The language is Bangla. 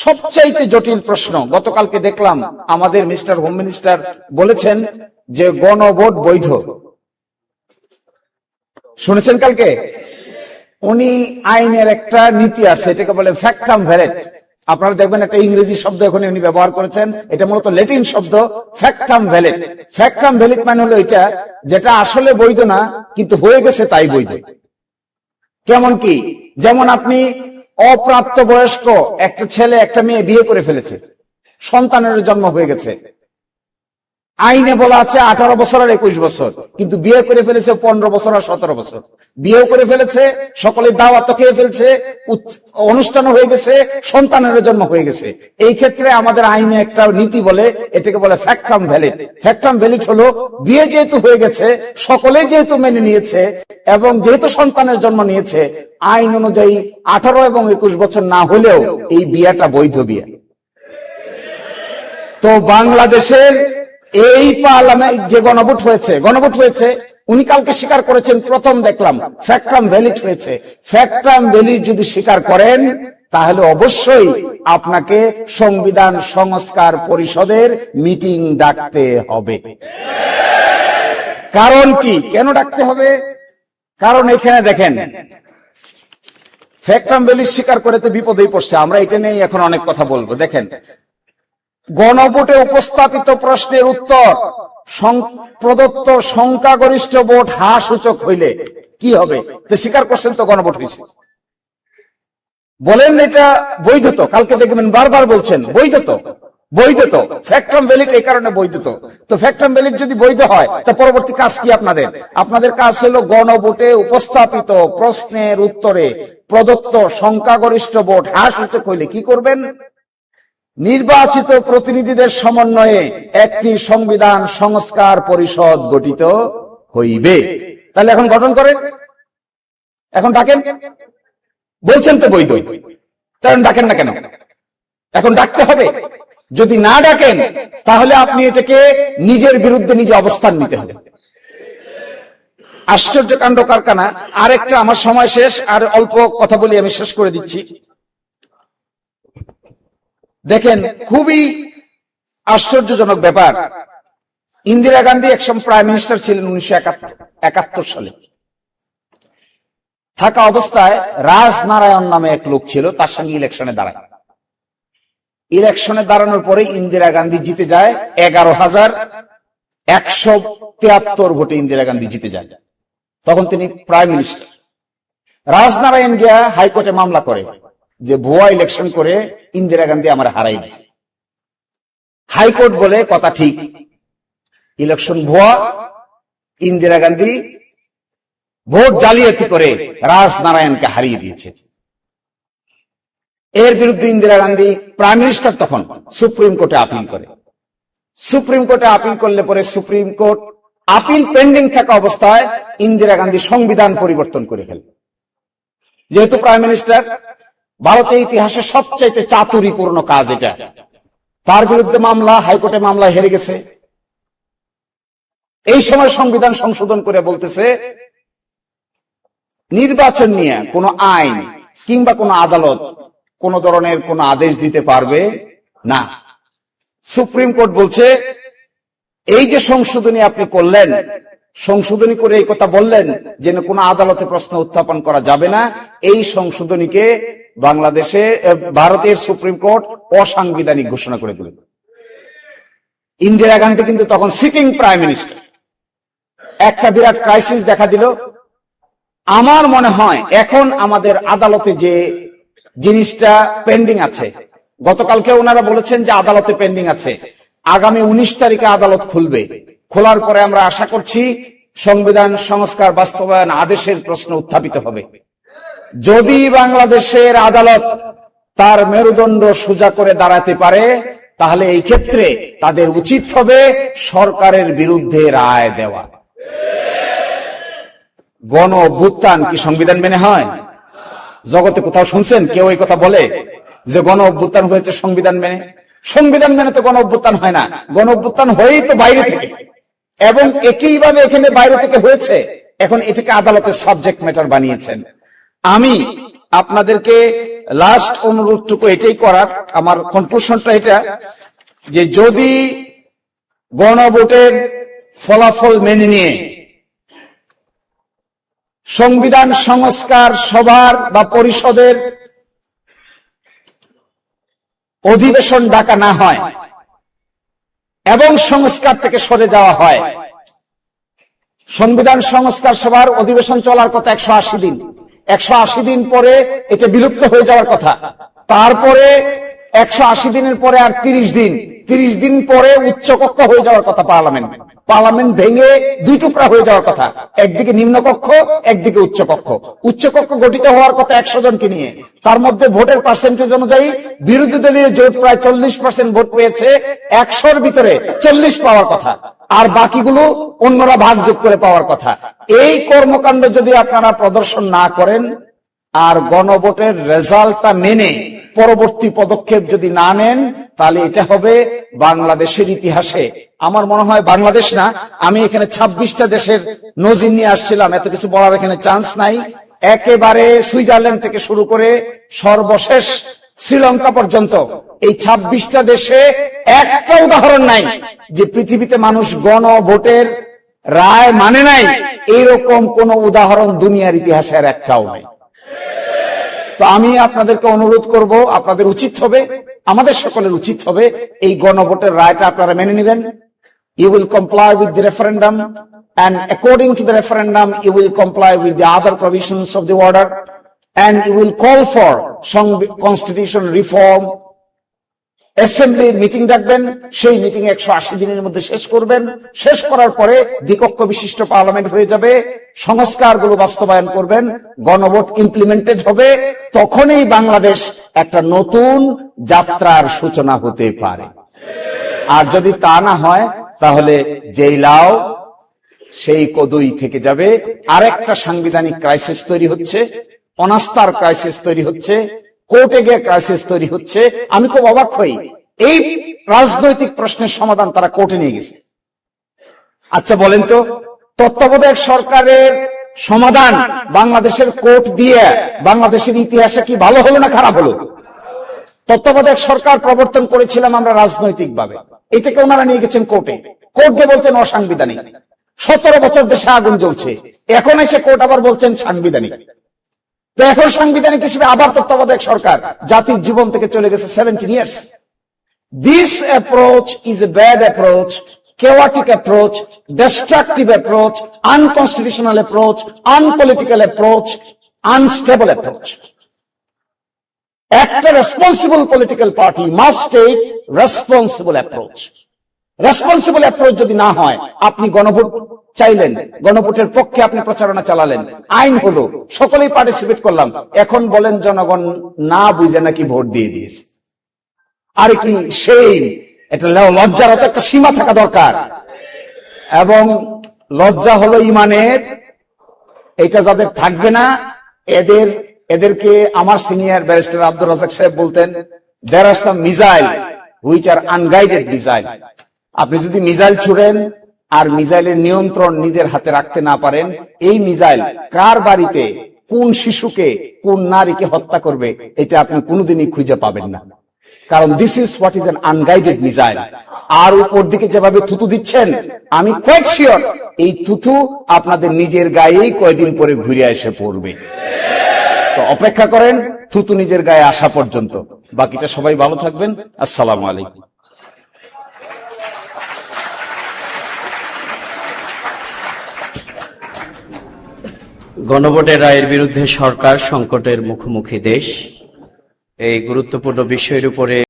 সবচাইতে জটিল প্রশ্ন। গতকালকে দেখলাম আমাদের মিস্টার হোম মিনিস্টার বলেছেন যে গণভোট বৈধ। শুনেছেন কালকে? উনি আইনের একটা নীতি আছে, এটাকে বলে ফ্যাক্টাম ভ্যালিড। আপনারা দেখবেন একটা ইংরেজি শব্দ এখন উনি ব্যবহার করেছেন, এটা মূলত ল্যাটিন শব্দ ফ্যাক্টাম ভ্যালিড। ফ্যাক্টাম ভ্যালিড মানে হলো এটা যেটা আসলে বৈধ না কিন্তু হয়ে গেছে তাই বৈধ। কেমন কি? যেমন আপনি অপ্রাপ্ত বয়স্ক একটা ছেলে একটা মেয়ে বিয়ে করে ফেলেছে, সন্তানের জন্ম হয়ে গেছে, আইনে বলা আছে 18 বছর আর 21 বছর, কিন্তু বিয়ে করে ফেলেছে 15 বছর আর 17 বছর। বিয়েও করে ফেলেছে, সকলে দাওয়াত খেয়ে ফেলছে, অনুষ্ঠানও হয়ে গেছে, সন্তানের জন্ম হয়ে গেছে। এই ক্ষেত্রে আমাদের আইনে একটা নীতি বলে, এটাকে বলে ফ্যাক্টাম ভ্যালিড। ফ্যাক্টাম ভ্যালিড হলো বিয়ে যেহেতু হয়ে গেছে, সকলেই যেহেতু মেনে নিয়েছে এবং যেহেতু সন্তানের জন্ম নিয়েছে, আইন অনুযায়ী 18 এবং 21 বছর না হলেও এই বিয়েটা বৈধ বিয়ে। তো বাংলাদেশের এই পার্লামেন্ট যে গণভোট হয়েছে, উনি কালকে স্বীকার করেছেন, প্রথম দেখলাম ফ্যাক্টাম ভ্যালিড হয়েছে। ফ্যাক্টাম ভ্যালিড যদি স্বীকার করেন তাহলে অবশ্যই আপনাকে সংবিধান সংস্কার পরিষদের মিটিং ডাকতে হবে। কারণ কি? কেন ডাকতে হবে? কারণ এখানে দেখেন, ফ্যাক্টাম ভ্যালিড স্বীকার করে তো বিপদেই পড়ছে। আমরা এটা নিয়ে এখন অনেক কথা বলবো। দেখেন, গণভোটে উপস্থাপিত প্রশ্নের উত্তর প্রদত্ত সংখ্যাগরিষ্ঠ ভোট হ্রাস সূচক হইলে কি হবে? স্বীকার করছেন তো গণভোট হয়েছে, বলেন এটা বৈধ তো। কালকে দেখবেন বারবার বলছেন বৈধ তো ফ্যাক্টাম ভ্যালিড, এই কারণে বৈধ তো ফ্যাক্টাম ভ্যালিড যদি বৈধ হয় তা পরবর্তী কাজ কি আপনাদের কাজ হলো গণভোটে উপস্থাপিত প্রশ্নের উত্তরে প্রদত্ত সংখ্যাগরিষ্ঠ ভোট হ্রাস সূচক হইলে কি করবেন? নির্বাচিত প্রতিনিধিদের সমন্বয়ে একটি সংবিধান সংস্কার পরিষদ গঠিত হইবে। তাহলে এখন গঠন করেন, এখন ডাকেন। বলছেন তো বৈধ, তাহলে ডাকেন না কেন? এখন ডাকতে হবে। যদি না ডাকেন তাহলে আপনি এটাকে নিজের বিরুদ্ধে নিজে অবস্থান নিতে হবে। আশ্চর্য কাণ্ড কারখানা। আরেকটা, আমার সময় শেষ, আর অল্প কথা বলি, আমি শেষ করে দিচ্ছি। দেখেন, খুবই আশ্চর্যজনক ব্যাপার। ইন্দিরা গান্ধী একসময় প্রাইম মিনিস্টার ছিলেন 1971 সালে। থাকা অবস্থায় রাজনারায়ণ নামে এক লোক ছিল, তার সঙ্গে ইলেকশনে দাঁড়ায়। ইলেকশনে দাঁড়ানোর পরে ইন্দিরা গান্ধী জিতে যায় 11,173 ভোটে ইন্দিরা গান্ধী জিতে যায়। তখন তিনি প্রাইম মিনিস্টার। রাজনারায়ণ গিয়া হাইকোর্টে মামলা করে যে ভুয়া ইলেকশন করে ইন্দিরা গান্ধী আমার হারাই দিয়েছে। হাইকোর্ট বলে কথা ঠিক, ইলেকশন ভুয়া, ইন্দিরা গান্ধী ভোট জালিয়াতি করে রাজনারায়ণকে হারিয়ে দিয়েছে। এর বিরুদ্ধে ইন্দিরা গান্ধী প্রাইম মিনিস্টার তখন সুপ্রিম কোর্টে আপিল করে। সুপ্রিম কোর্টে আপিল করলে পরে সুপ্রিম কোর্ট আপিল পেন্ডিং থাকা অবস্থায় ইন্দিরা গান্ধী সংবিধান পরিবর্তন করে ফেলে। যেহেতু প্রাইম মিনিস্টার, ভারতের ইতিহাসে সবচাইতে চাতুরীপূর্ণ কাজ এটা। তার বিরুদ্ধে মামলা, হাইকোর্টে মামলা হেরে গেছে। এই সময় সংবিধান সংশোধন করে বলতেছে নির্বাচন নিয়ে কোন আইন কিংবা কোন আদালত কোন ধরনের কোন আদেশ দিতে পারবে না। সুপ্রিম কোর্ট বলছে এই যে সংশোধনী আপনি করলেন, সংশোধনী করে এই কথা বললেন যে কোন আদালতে প্রশ্ন উত্থাপন করা যাবে না, এই সংশোধনীকে বাংলাদেশে ভারতের সুপ্রিম কোর্ট অসাংবিধানিক ঘোষণা করে দিল। ইন্দিরা গান্ধী কিন্তু তখন সিটিং প্রাইম মিনিস্টার। একটা বিরাট ক্রাইসিস দেখা দিল। আমার মনে হয় এখন আমাদের আদালতে যে জিনিসটা পেন্ডিং আছে, গতকালকে ওনারা বলেছেন যে আদালতে পেন্ডিং আছে, আগামী 19 তারিখে আদালত খুলবে। খোলার পরে আমরা আশা করছি সংবিধান সংস্কার বাস্তবায়ন আদেশের প্রশ্ন উত্থাপিত হবে। যদি বাংলাদেশের আদালত তার মেরুদণ্ড সোজা করে দাঁড়াতে পারে তাহলে এই ক্ষেত্রে তাদের উচিত হবে সরকারের বিরুদ্ধে রায় দেওয়া। গণ অভ্যুত্থান কি সংবিধান মেনে হয়? জগতে কোথাও শুনছেন কেউ এই কথা বলে যে গণ অভ্যুত্থান হয়েছে সংবিধান মেনে? সংবিধান মেনে তো গণ অভ্যুত্থান হয় না। গণ অভ্যুত্থান হয়েই তো বাইরে থেকে, এবং একইভাবে এখানে বাইরে থেকে হয়েছে। এখন এটাকে আদালতের সাবজেক্ট ম্যাটার বানিয়েছেন। আমি আপনাদেরকে লাস্ট অনুরোধটুকু এটাই করার, আমার কনক্লুশনটা এটা, যে যদি গণভোটের ফলাফল মেনে নিয়ে সংবিধান সংস্কার সভার বা পরিষদের অধিবেশন ডাকা না হয় এবং সংস্কার থেকে সরে যাওয়া হয়, সংবিধান সংস্কার সভার অধিবেশন চলার কথা 180 দিন, 180 দিন পরে এটা বিলুপ্ত হয়ে যাওয়ার কথা, তারপরে 180 দিনের পরে আর 30 দিন পরে উচ্চকক্ষ হয়ে যাওয়ার কথা পার্লামেন্ট ভেঙে দুই টুকরা হয়ে যাওয়ার কথা, একদিকে নিম্নকক্ষ একদিকে উচ্চকক্ষ গঠিত হওয়ার কথা 100 জনকে নিয়ে, তার মধ্যে ভোটের পার্সেন্টেজ অনুযায়ী বিরোধী দলীয় জোট প্রায় 40% ভোট পেয়েছে, 100-র ভিতরে 40 পাওয়ার কথা, আর বাকিগুলো অন্যরা ভাগযোগ করে পাওয়ার কথা। এই কর্মকাণ্ড যদি আপনারা প্রদর্শন না করেন আর গণভোটের রেজাল্টটা মেনে পরবর্তী পদক্ষেপ যদি না নেন, তাহলে এটা হবে বাংলাদেশের ইতিহাসে, আমার মনে হয় বাংলাদেশ না, আমি এখানে 26টা দেশের নজির নিয়ে আসছিলাম, এত কিছু বলার এখানে চান্স নাই, একেবারে সুইজারল্যান্ড থেকে শুরু করে সর্বশেষ শ্রীলঙ্কা পর্যন্ত এই 26টা দেশে একটা উদাহরণ নাই যে পৃথিবীতে মানুষ গণভোটের রায় মানে নাই, এইরকম কোন উদাহরণ দুনিয়ার ইতিহাসে আর একটাও নাই। তো আমি আপনাদেরকে অনুরোধ করব, আপনাদের উচিত হবে, আমাদের সকলের উচিত হবে এই গণভোটের রায়টা আপনারা মেনে নেবেন। You will comply with the referendum, and according to the referendum you will comply with the other provisions of the order, and you will call for some constitution reform. অ্যাসেম্বলির মিটিং ডাকবেন, সেই মিটিং 180 দিনের মধ্যে শেষ করবেন, শেষ করার পরে দ্বিকক্ষ বিশিষ্ট পার্লামেন্ট হয়ে যাবে, সংস্কারগুলো বাস্তবায়ন করবেন, গণভোট ইমপ্লিমেন্টেড হবে, তখনই বাংলাদেশ একটা নতুন যাত্রার সূচনা হতে পারে। আর যদি তা না হয় তাহলে যেই লাও সেই কদুই থেকে যাবে, আরেকটা সাংবিধানিক ক্রাইসিস তৈরি হচ্ছে, অনাস্থার ক্রাইসিস তৈরি হচ্ছে, কোর্টে গিয়ে ক্রাইসিস তৈরি হচ্ছে। আমি খুব অবাক হই, এই রাজনৈতিক প্রশ্নের সমাধান তারা কোর্টে নিয়ে গেছে। আচ্ছা বলেন তো, তত্ত্বাবধায়ক সরকারের সমাধান বাংলাদেশের কোর্ট দিয়ে বাংলাদেশের ইতিহাসে কি ভালো হলো না খারাপ হলো? তত্ত্বাবধায়ক সরকার প্রবর্তন করেছিলাম আমরা রাজনৈতিক ভাবে, এটাকে ওনারা নিয়ে গেছেন কোর্টে, কোর্ট দিয়ে বলছেন অসাংবিধানিক। 17 বছর দেশে আগুন জ্বলছে, এখন এসে কোর্ট আবার বলছেন সাংবিধানিক। তো এখন সাংবিধানিক হিসেবে আবার তত্ত্বাবধায়ক সরকার জাতির জীবন থেকে চলে গেছে 17 years. This approach is a bad approach, chaotic approach, destructive approach, unconstitutional approach, unpolitical approach, unstable approach. একটা responsible political party must take responsible approach. Responsible approach যদি না হয়, আপনি গণভোট চাইলেন, গণভোটের পক্ষে আপনি প্রচারণা চালালেন, আইন হলো, সকলেই পার্টিসিপেট করলাম, এখন বলেন জনগণ না বুঝে নাকি ভোট দিয়ে দিয়েছে। আর কি সেই এটা লজ্জার তো একটা সীমা থাকা দরকার, এবং লজ্জা হলো ইমানের, এটা যাদের থাকবে না এদেরকে আমার সিনিয়র ব্যারিস্টার আব্দুর রাজ্জাক সাহেব বলতেন, there are some missile which are unguided missile. আপনি যদি মিসাইল ছুড়েন আর মিসাইলের নিয়ন্ত্রণ নিজের হাতে রাখতে না পারেন, এই মিসাইল কার বাড়িতে কোন শিশুকে কোন নারীকে হত্যা করবে এটা আপনি কোনোদিনই খুঁজে পাবেন না, কারণ this is what is an unguided missile. আর উপর দিকে যেভাবে থুতু দিচ্ছেন, আমি কোয়াইট শিওর এই থুতু আপনাদের নিজের গায়েই কয়েকদিন পরে ঘুরে এসে পড়বে। তো অপেক্ষা করেন থুতু নিজের গায়ে আসা পর্যন্ত। বাকিটা সবাই ভালো থাকবেন। আসসালামু আলাইকুম। গণভোটের রায়ের বিরুদ্ধে সরকার সংকটের মুখোমুখি দেশ, এই গুরুত্বপূর্ণ বিষয়ের উপরে